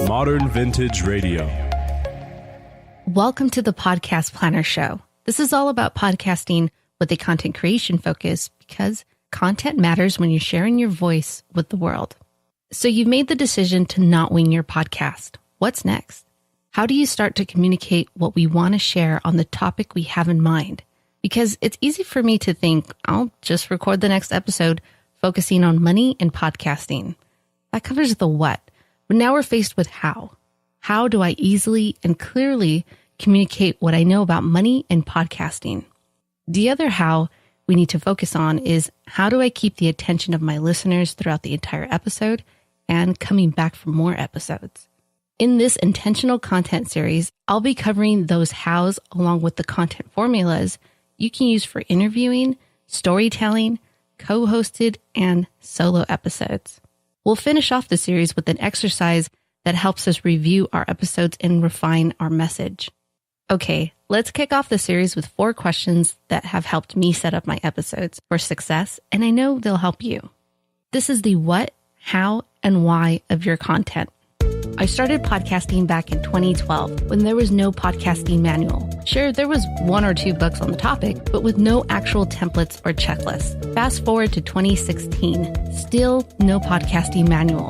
Modern Vintage Radio. Welcome to the Podcast Planner Show. This is all about podcasting with a content creation focus because content matters when you're sharing your voice with the world. So you've made the decision to not wing your podcast. What's next? How do you start to communicate what we want to share on the topic we have in mind? Because it's easy for me to think I'll just record the next episode focusing on money and podcasting. That covers the what. But now we're faced with how. How do I easily and clearly communicate what I know about money and podcasting? The other how we need to focus on is how do I keep the attention of my listeners throughout the entire episode and coming back for more episodes? In this intentional content series, I'll be covering those hows along with the content formulas you can use for interviewing, storytelling, co-hosted, and solo episodes. We'll finish off the series with an exercise that helps us review our episodes and refine our message. Okay, let's kick off the series with 4 questions that have helped me set up my episodes for success, and I know they'll help you. This is the what, how, and why of your content. I started podcasting back in 2012 when there was no podcasting manual. Sure, there was 1 or 2 books on the topic, but with no actual templates or checklists. Fast forward to 2016, still no podcasting manual.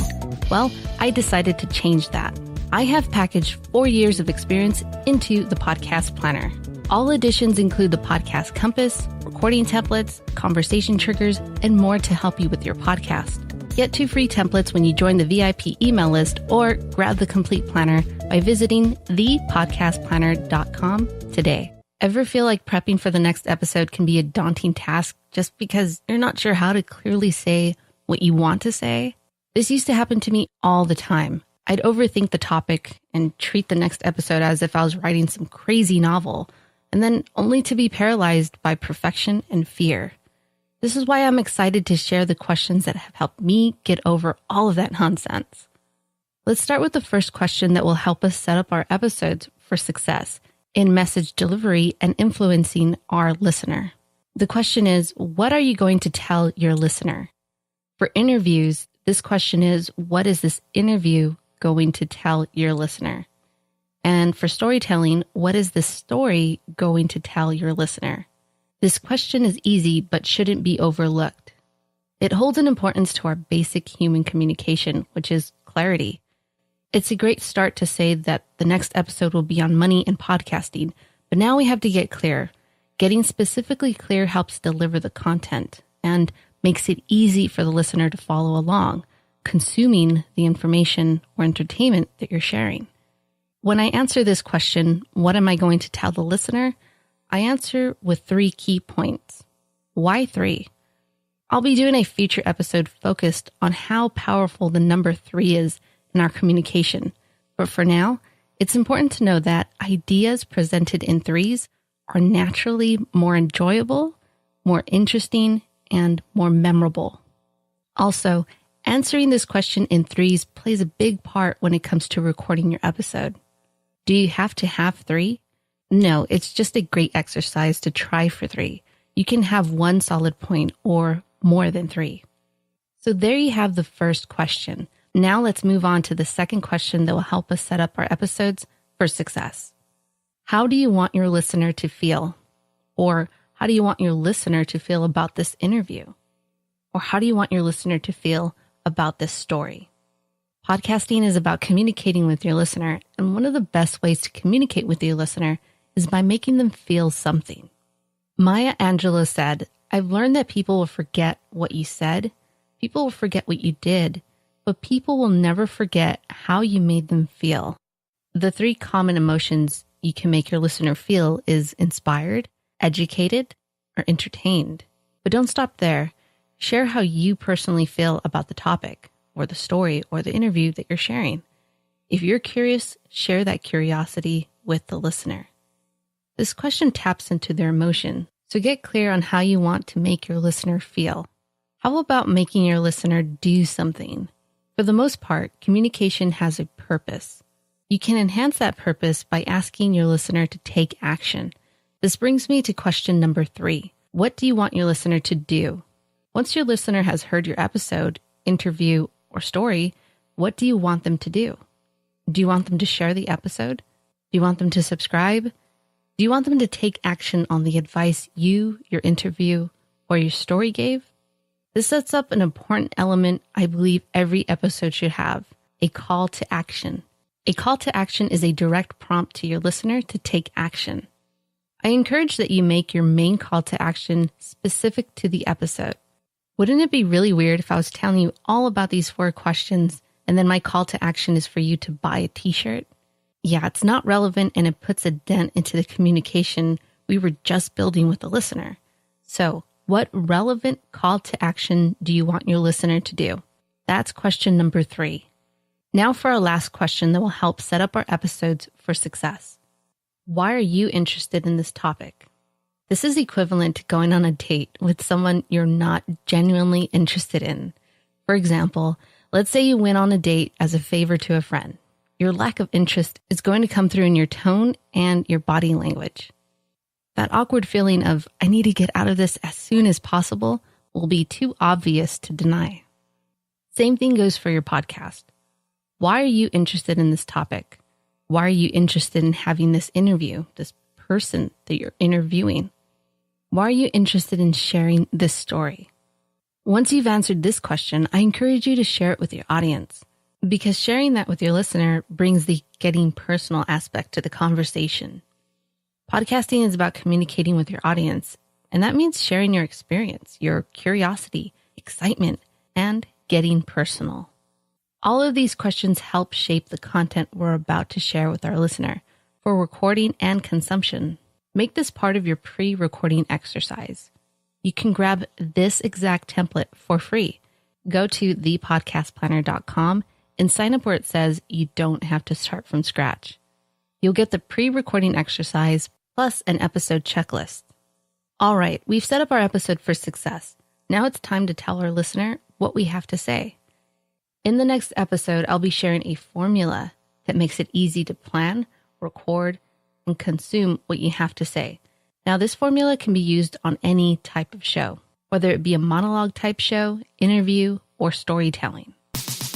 Well, I decided to change that. I have packaged 4 years of experience into the Podcast Planner. All editions include the Podcast Compass, recording templates, conversation triggers, and more to help you with your podcast. Get 2 free templates when you join the VIP email list or grab the complete planner by visiting thepodcastplanner.com today. Ever feel like prepping for the next episode can be a daunting task just because you're not sure how to clearly say what you want to say? This used to happen to me all the time. I'd overthink the topic and treat the next episode as if I was writing some crazy novel, and then only to be paralyzed by perfection and fear. This is why I'm excited to share the questions that have helped me get over all of that nonsense. Let's start with the first question that will help us set up our episodes for success in message delivery and influencing our listener. The question is, what are you going to tell your listener? For interviews, this question is, what is this interview going to tell your listener? And for storytelling, what is this story going to tell your listener? This question is easy, but shouldn't be overlooked. It holds an importance to our basic human communication, which is clarity. It's a great start to say that the next episode will be on money and podcasting, but now we have to get clear. Getting specifically clear helps deliver the content and makes it easy for the listener to follow along, consuming the information or entertainment that you're sharing. When I answer this question, what am I going to tell the listener? I answer with 3 key points. Why 3? I'll be doing a future episode focused on how powerful the number 3 is in our communication. But for now, it's important to know that ideas presented in 3s are naturally more enjoyable, more interesting, and more memorable. Also, answering this question in 3s plays a big part when it comes to recording your episode. Do you have to have 3? No, it's just a great exercise to try for 3. You can have 1 solid point or more than 3. So there you have the first question. Now let's move on to the second question that will help us set up our episodes for success. How do you want your listener to feel? Or how do you want your listener to feel about this interview? Or how do you want your listener to feel about this story? Podcasting is about communicating with your listener, and one of the best ways to communicate with your listener is by making them feel something. Maya Angelou said, "I've learned that people will forget what you said, people will forget what you did, but people will never forget how you made them feel." The 3 common emotions you can make your listener feel is inspired, educated, or entertained. But don't stop there. Share how you personally feel about the topic, or the story, or the interview that you're sharing. If you're curious, share that curiosity with the listener. This question taps into their emotion, so get clear on how you want to make your listener feel. How about making your listener do something? For the most part, communication has a purpose. You can enhance that purpose by asking your listener to take action. This brings me to question number 3. What do you want your listener to do? Once your listener has heard your episode, interview, or story, what do you want them to do? Do you want them to share the episode? Do you want them to subscribe? Do you want them to take action on the advice you, your interview, or your story gave? This sets up an important element I believe every episode should have, a call to action. A call to action is a direct prompt to your listener to take action. I encourage that you make your main call to action specific to the episode. Wouldn't it be really weird if I was telling you all about these 4 questions and then my call to action is for you to buy a t-shirt? Yeah, it's not relevant and it puts a dent into the communication we were just building with the listener. So, what relevant call to action do you want your listener to do? That's question number 3. Now for our last question that will help set up our episodes for success. Why are you interested in this topic? This is equivalent to going on a date with someone you're not genuinely interested in. For example, let's say you went on a date as a favor to a friend. Your lack of interest is going to come through in your tone and your body language. That awkward feeling of, I need to get out of this as soon as possible, will be too obvious to deny. Same thing goes for your podcast. Why are you interested in this topic? Why are you interested in having this interview, this person that you're interviewing? Why are you interested in sharing this story? Once you've answered this question, I encourage you to share it with your audience, because sharing that with your listener brings the getting personal aspect to the conversation. Podcasting is about communicating with your audience, and that means sharing your experience, your curiosity, excitement, and getting personal. All of these questions help shape the content we're about to share with our listener for recording and consumption. Make this part of your pre-recording exercise. You can grab this exact template for free. Go to thepodcastplanner.com and sign up where it says you don't have to start from scratch. You'll get the pre-recording exercise plus an episode checklist. All right, we've set up our episode for success. Now it's time to tell our listener what we have to say. In the next episode, I'll be sharing a formula that makes it easy to plan, record, and consume what you have to say. Now, this formula can be used on any type of show, whether it be a monologue type show, interview, or storytelling.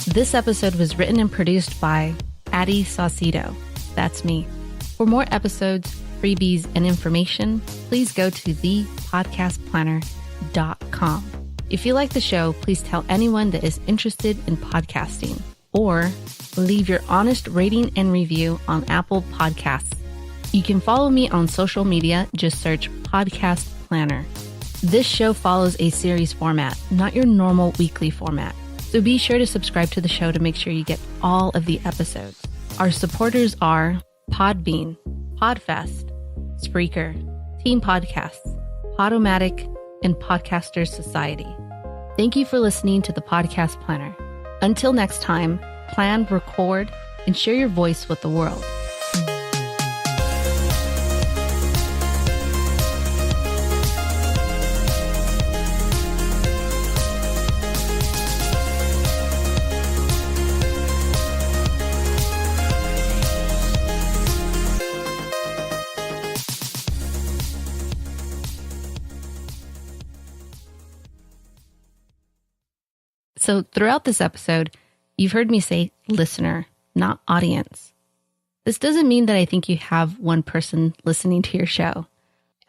This episode was written and produced by Addie Saucedo. That's me. For more episodes, freebies, and information, please go to thepodcastplanner.com. If you like the show, please tell anyone that is interested in podcasting, or leave your honest rating and review on Apple Podcasts. You can follow me on social media. Just search Podcast Planner. This show follows a series format, not your normal weekly format. So be sure to subscribe to the show to make sure you get all of the episodes. Our supporters are Podbean, Podfest, Spreaker, Team Podcasts, Podomatic, and Podcasters Society. Thank you for listening to the Podcast Planner. Until next time, plan, record, and share your voice with the world. So throughout this episode, you've heard me say listener, not audience. This doesn't mean that I think you have one person listening to your show.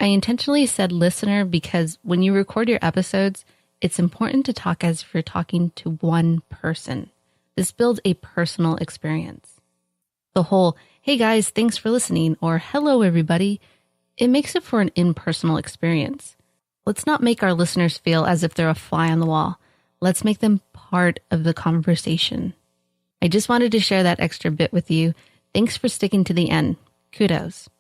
I intentionally said listener because when you record your episodes, it's important to talk as if you're talking to one person. This builds a personal experience. The whole, hey guys, thanks for listening, or hello everybody, it makes it for an impersonal experience. Let's not make our listeners feel as if they're a fly on the wall. Let's make them part of the conversation. I just wanted to share that extra bit with you. Thanks for sticking to the end. Kudos.